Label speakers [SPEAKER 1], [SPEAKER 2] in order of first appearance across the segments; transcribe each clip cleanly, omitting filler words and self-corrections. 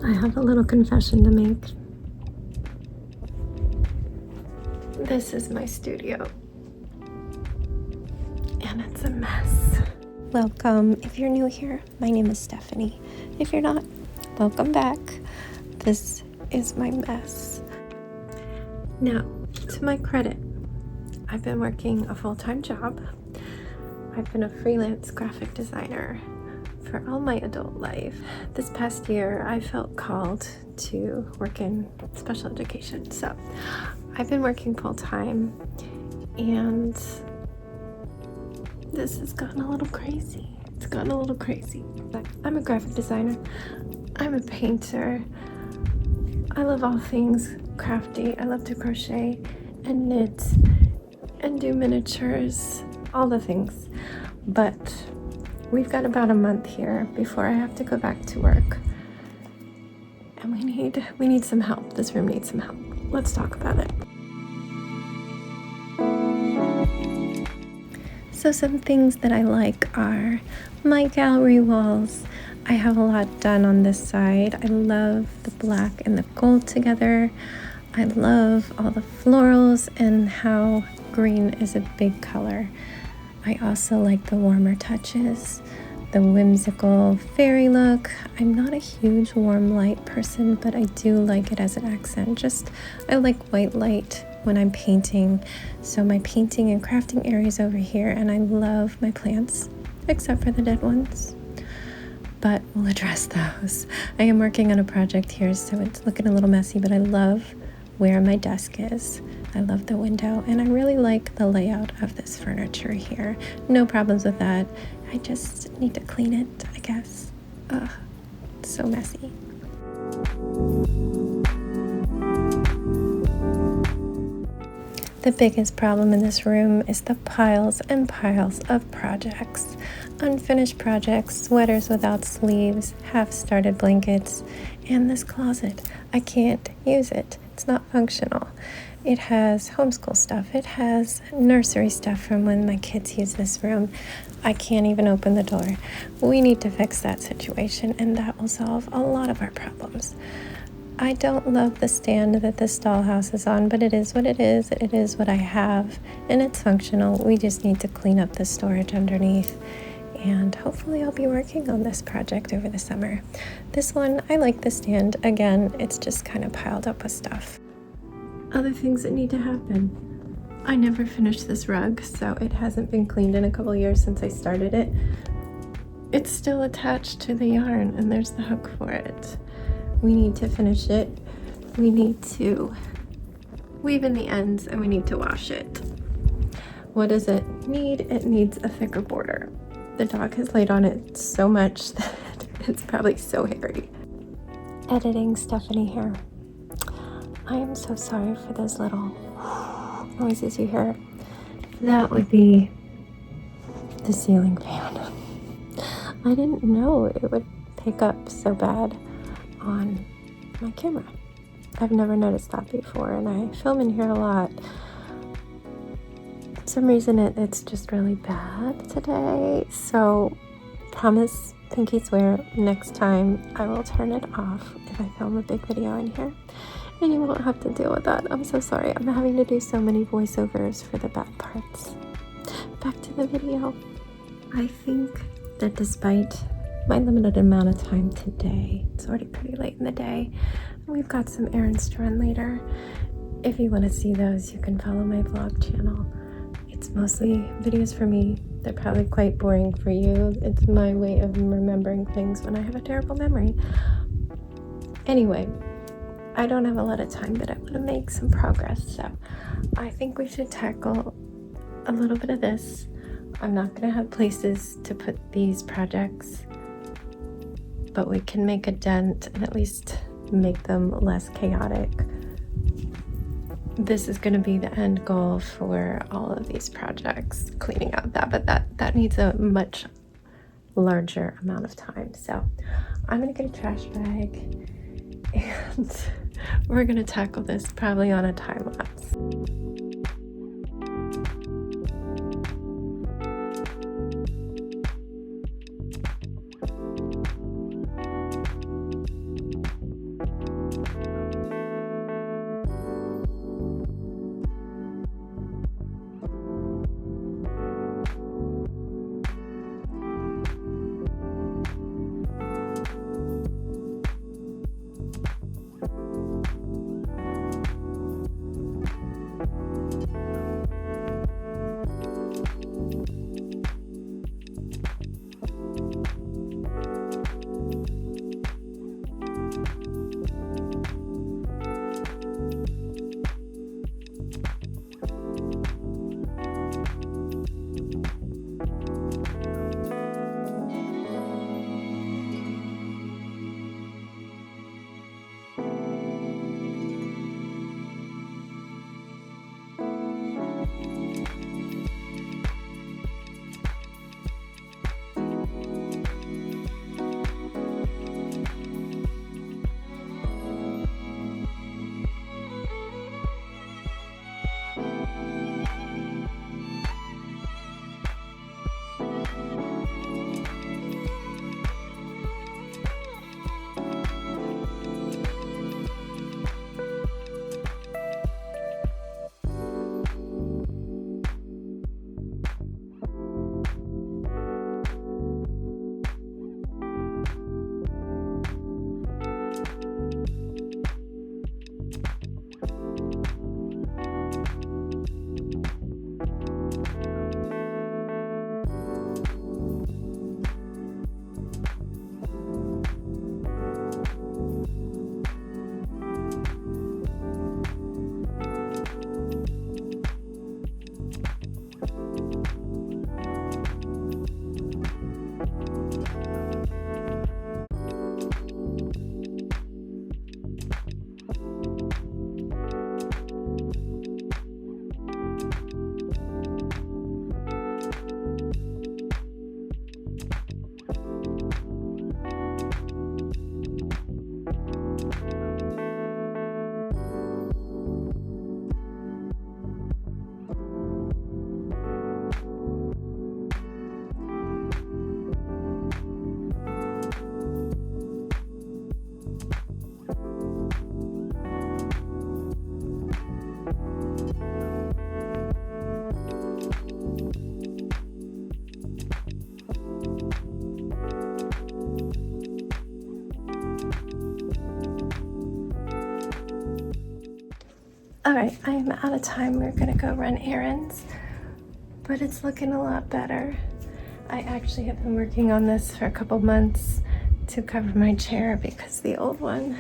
[SPEAKER 1] I have a little confession to make. This is my studio, and it's a mess. Welcome. If you're new here, my name is Stephanie. If you're not, welcome back. This is my mess. Now, to my credit, I've been working a full-time job. I've been a freelance graphic designer for all my adult life. This past year, I felt called to work in special education. So I've been working full-time, and this has gotten a little crazy. It's gotten a little crazy. I'm a graphic designer. I'm a painter. I love all things crafty. I love to crochet and knit and do miniatures, all the things. But we've got about a month here before I have to go back to work. And we need some help. This room needs some help. Let's talk about it. So some things that I like are my gallery walls. I have a lot done on this side. I love the black and the gold together. I love all the florals and how green is a big color. I also like the warmer touches, the whimsical fairy look. I'm not a huge warm light person, but I do like it as an accent. I like white light when I'm painting. So my painting and crafting areas over here, and I love my plants, except for the dead ones. But we'll address those. I am working on a project here, so it's looking a little messy, but I love where my desk is. I love the window, and I really like the layout of this furniture here. No problems with that. I just need to clean it, I guess. Ugh, it's so messy. The biggest problem in this room is the piles and piles of projects. Unfinished projects, sweaters without sleeves, half-started blankets, and this closet. I can't use it. It's not functional. It has homeschool stuff. It has nursery stuff from when my kids use this room. I can't even open the door. We need to fix that situation, and that will solve a lot of our problems. I don't love the stand that this dollhouse is on, but it is what it is. It is what I have, and it's functional. We just need to clean up the storage underneath, and hopefully I'll be working on this project over the summer. This one, I like the stand. Again, it's just kind of piled up with stuff. Other things that need to happen. I never finished this rug, so it hasn't been cleaned in a couple years since I started it. It's still attached to the yarn, and there's the hook for it. We need to finish it. We need to weave in the ends, and we need to wash it. What does it need? It needs a thicker border. The dog has laid on it so much that it's probably so hairy. Editing Stephanie here. I am so sorry for those little noises you hear. That would be the ceiling fan. I didn't know it would pick up so bad on my camera. I've never noticed that before, and I film in here a lot. For some reason it's just really bad today, so promise, pinky swear, next time I will turn it off if I film a big video in here, and you won't have to deal with that. I'm so sorry. I'm having to do so many voiceovers for the bad parts. Back to the video. I think that despite my limited amount of time today, it's already pretty late in the day, and we've got some errands to run later. If you want to see those, you can follow my vlog channel. It's mostly videos for me. They're probably quite boring for you. It's my way of remembering things when I have a terrible memory. Anyway, I don't have a lot of time, but I want to make some progress, so I think we should tackle a little bit of this. I'm not going to have places to put these projects, but we can make a dent and at least make them less chaotic. This is going to be the end goal for all of these projects, cleaning out that, but that needs a much larger amount of time. So I'm going to get a trash bag, and we're going to tackle this probably on a time lapse. Alright, I am out of time. We're gonna go run errands, but it's looking a lot better. I actually have been working on this for a couple months to cover my chair because the old one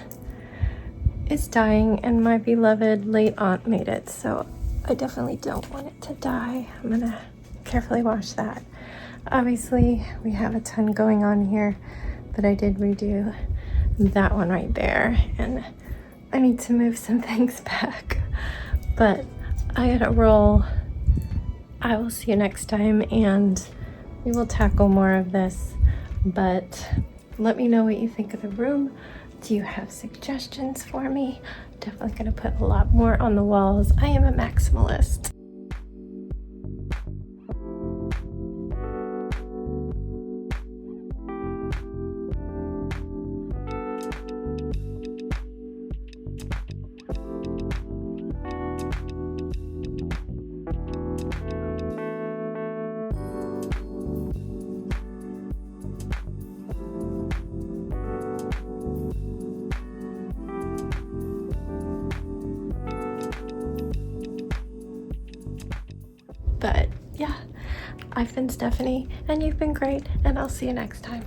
[SPEAKER 1] is dying and my beloved late aunt made it, so I definitely don't want it to die. I'm gonna carefully wash that. Obviously, we have a ton going on here, but I did redo that one right there, and I need to move some things back. But I gotta roll. I will see you next time, and we will tackle more of this. But let me know what you think of the room. Do you have suggestions for me? Definitely gonna put a lot more on the walls. I am a maximalist. But yeah, I've been Stephanie, and you've been great, and I'll see you next time.